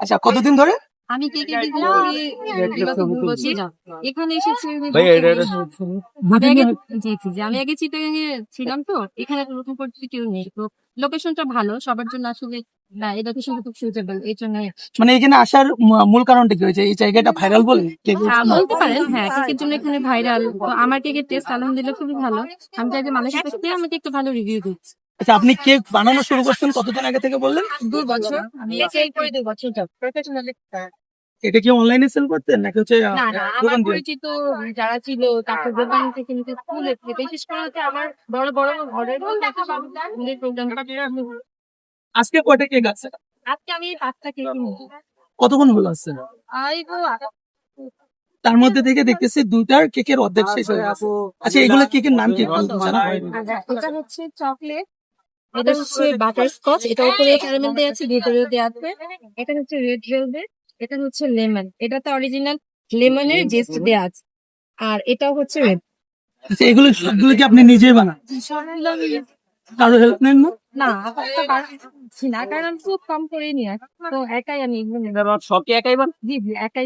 আচ্ছা, কতদিন ধরে? আমি কেকের বিজনেস করি বিগত 2 বছর যাবত। এখানে এসেছি আমি আমি আগে চিটাগাং এ ছিলাম, তো এখানে তো নতুন করে কেউ নেই, তো লোকেশনটা ভালো সবার জন্য আসলে। না, এই লোকেশনটা খুব সুইটেবল, এই জন্য। মানে এখানে আসার মূল কারণটা কি হয়েছে? এই জায়গাটা ভাইরাল বলে বলতে পারেন, হ্যাঁ, কেকের জন্য এখানে ভাইরাল। তো আমার কেকের টেস্ট আলহামদুলিল্লাহ খুবই ভালো। আমি চাই যে মানুষের কাছ থেকে আমাকে একটু ভালো রিভিউ দিই। আচ্ছা, আপনি কেক বানানো শুরু করছেন কতদিন আগে থেকে বললেন? 2 বছর। আমি সেল করে 2 বছর যাব প্রফেশনালি। এটা কি অনলাইনে সেল করতেন নাকি হচ্ছে না না, আমার দোকান দিয়ে? পরিচিত যারা ছিল তারপর দোকান থেকে নিতে স্কুলে থেকে, বিশেষ করে হচ্ছে আমার বড় বড় ঘরের প্রোগ্রামটা। আজকে কয়টা কেক আছে? আজকে আমি 5টা কেক নিয়েছি। কতক্ষণ হলো আসছে? তার মধ্যে থেকে দেখতেছি 2টার কেকের অর্ধেক শেষ হয়ে গেছে। আচ্ছা, এগুলো কেকের নাম কি জানা? এটা হচ্ছে চকলেট, এটা হচ্ছে বাটার স্কচ, এটা উপরে ক্যারামেল দেওয়া আছে, ভিতরেও দেওয়া আছে। এটা হচ্ছে রেড ভেলভেট, এটা হচ্ছে লেমন, এটাতে অরিজিনাল লেমনের জেস্ট দেওয়া আছে। আর এটাও হচ্ছে রেড। আচ্ছা, এগুলো সবগুলো কি আপনি নিজেই বানান? কারো হেল্প নেন না? না, আপাতত পারছি না, কারণ আমি খুব কম করেই নিয়ে আসি। তো একাই আমি সব কি একাই বানান? জি জি একাই।